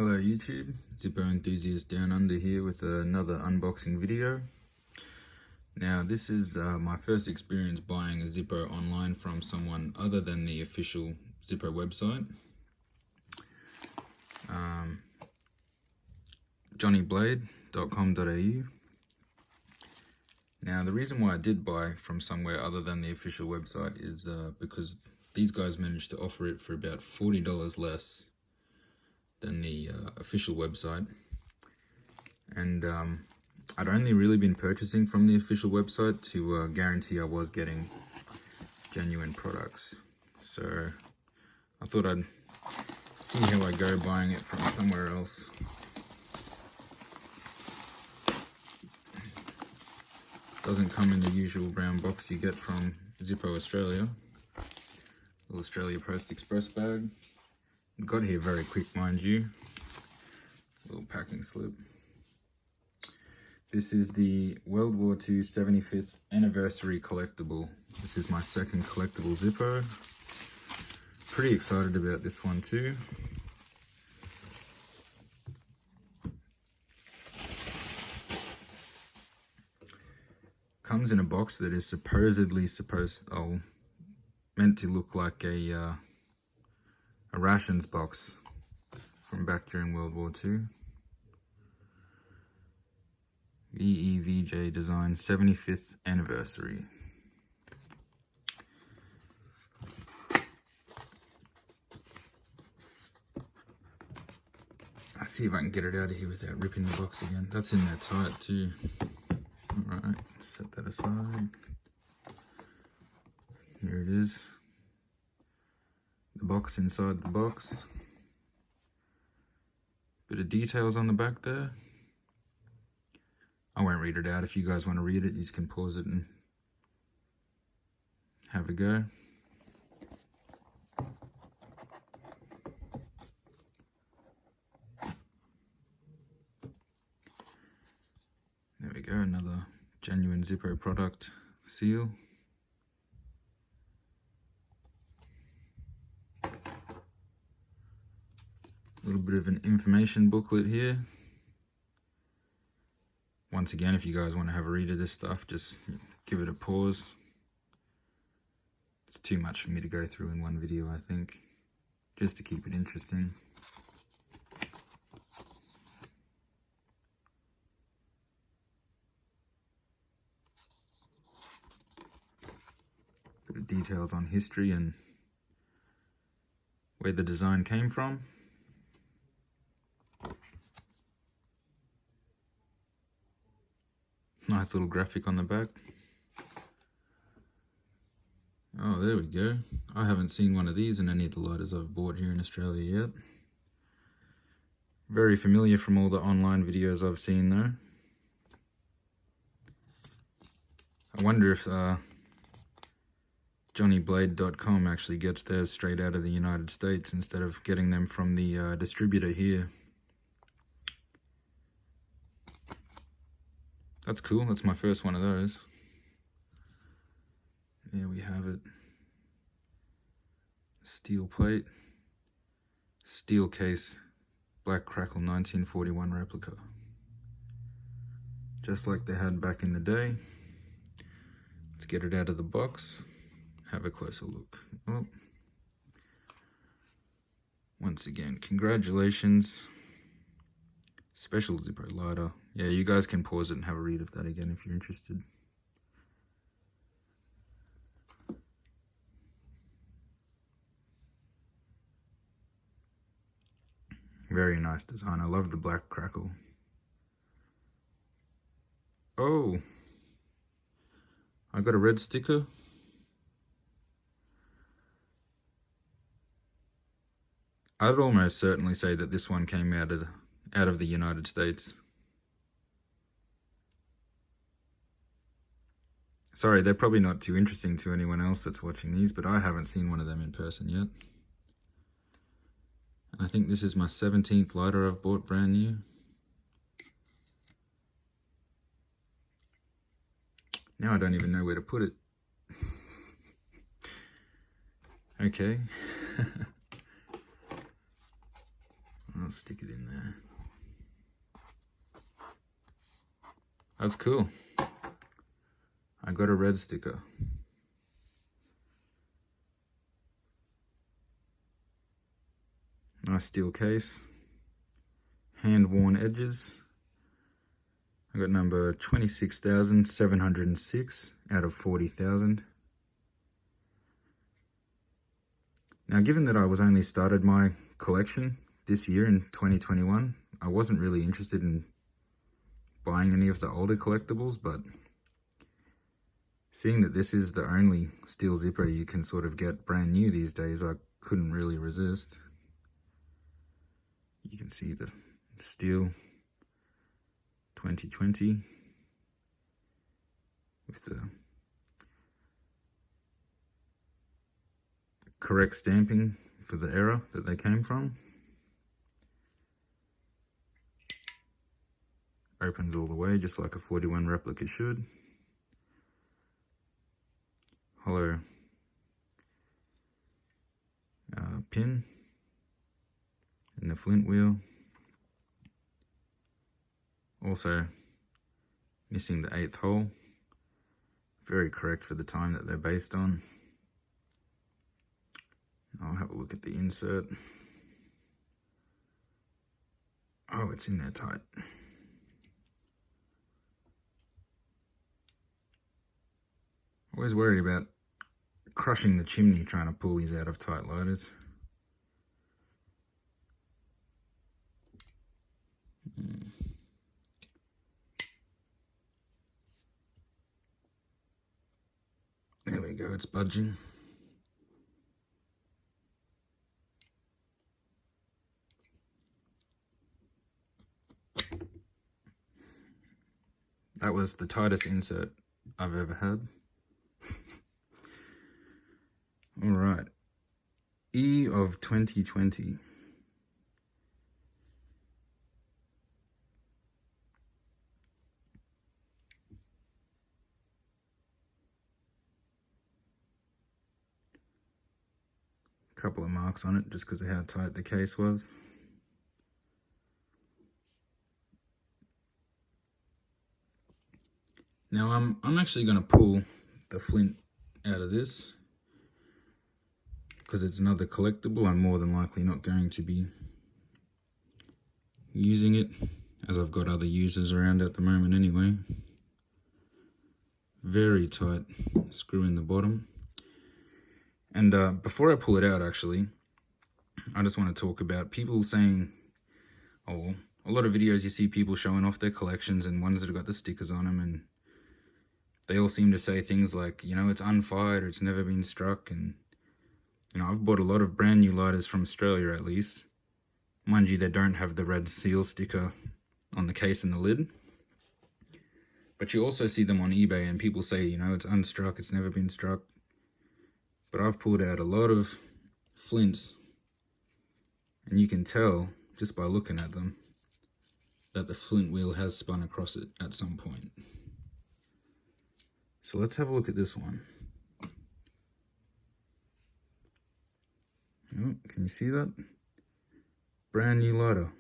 Hello YouTube, Zippo enthusiast down under here with another unboxing video. Now this is my first experience buying a Zippo online from someone other than the official Zippo website. johnnyblade.com.au. Now the reason why I did buy from somewhere other than the official website is because these guys managed to offer it for about $40 less than the official website, and I'd only really been purchasing from the official website to guarantee I was getting genuine products. So I thought I'd see how I go buying it from somewhere else. Doesn't come in the usual brown box you get from Zippo Australia. Little Australia Post Express bag. Got here very quick, mind you. Little packing slip. This is the WW2 75th Anniversary collectible. This is my second collectible Zippo. Pretty excited about this one too. Comes in a box that is meant to look like a rations box from back during World War II. Z.E.D.U design 75th anniversary. I'll see if I can get it out of here without ripping the box again. That's in there tight too. Alright, set that aside. Here it is. The box inside the box. Bit of details on the back there. I won't read it out. If you guys want to read it, you can pause it and have a go. There we go, another genuine Zippo product seal. A little bit of an information booklet here. Once again, if you guys want to have a read of this stuff, just give it a pause. It's too much for me to go through in one video, I think, just to keep it interesting. Bit of details on history and where the design came from. Nice little graphic on the back. Oh, there we go. I haven't seen one of these in any of the lighters I've bought here in Australia yet. Very familiar from all the online videos I've seen though. I wonder if johnnyblade.com actually gets theirs straight out of the United States instead of getting them from the distributor here. That's cool, that's my first one of those. There we have it. Steel plate. Steel case. Black Crackle 1941 replica. Just like they had back in the day. Let's get it out of the box. Have a closer look. Oh. Once again, congratulations. Special Zippo lighter. Yeah, you guys can pause it and have a read of that again if you're interested. Very nice design. I love the black crackle. Oh, I got a red sticker. I'd almost certainly say that this one came out of the United States. Sorry, they're probably not too interesting to anyone else that's watching these, but I haven't seen one of them in person yet. And I think this is my 17th lighter I've bought brand new. Now I don't even know where to put it. Okay. I'll stick it in there. That's cool. I got a red sticker. Nice steel case. Hand-worn edges. I got number 26,706 out of 40,000. Now, given that I was only started my collection this year in 2021, I wasn't really interested in buying any of the older collectibles, but seeing that this is the only steel Zippo you can sort of get brand new these days, I couldn't really resist. You can see the steel 2020 with the correct stamping for the era that they came from. Opens all the way just like a 41 replica should. Hollow pin in the flint wheel. Also missing the 8th hole. Very correct for the time that they're based on. I'll have a look at the insert. Oh, it's in there tight. Always worried about crushing the chimney trying to pull these out of tight lighters. There we go, it's budging. That was the tightest insert I've ever had. All right, E of 2020. Couple of marks on it just because of how tight the case was. Now I'm actually going to pull the flint out of this because it's another collectible. I'm more than likely not going to be using it, as I've got other users around at the moment anyway. Very tight screw in the bottom. And before I pull it out, actually, I just want to talk about people saying, oh, a lot of videos you see people showing off their collections and ones that have got the stickers on them, and they all seem to say things like, you know, it's unfired or it's never been struck. And, you know, I've bought a lot of brand new lighters from Australia at least. Mind you, they don't have the red seal sticker on the case and the lid. But you also see them on eBay and people say, you know, it's unstruck, it's never been struck. But I've pulled out a lot of flints, and you can tell just by looking at them that the flint wheel has spun across it at some point. So let's have a look at this one. Oh, can you see that? Brand new lighter.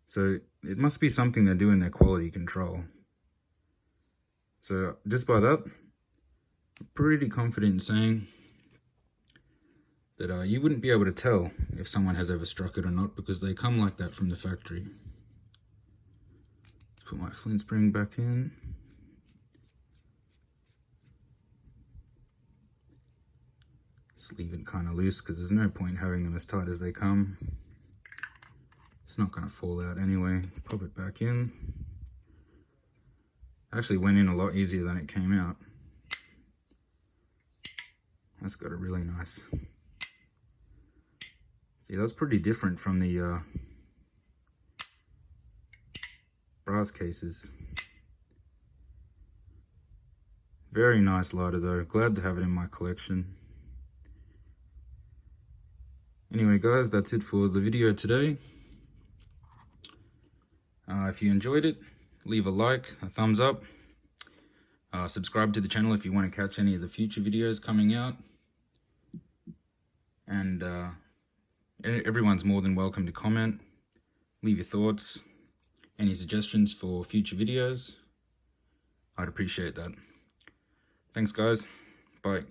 So it must be something they do in their quality control. So just by that, I'm pretty confident in saying that you wouldn't be able to tell if someone has ever struck it or not, because they come like that from the factory. Put my flint spring back in. Just leave it kind of loose because there's no point having them as tight as they come. It's not going to fall out anyway. Pop it back in. Actually went in a lot easier than it came out. That's got a really nice... See, that's pretty different from the brass cases. Very nice lighter though. Glad to have it in my collection. Anyway guys, that's it for the video today. If you enjoyed it, leave a like, a thumbs up. Subscribe to the channel if you want to catch any of the future videos coming out. And everyone's more than welcome to comment, leave your thoughts, any suggestions for future videos. I'd appreciate that. Thanks guys, bye.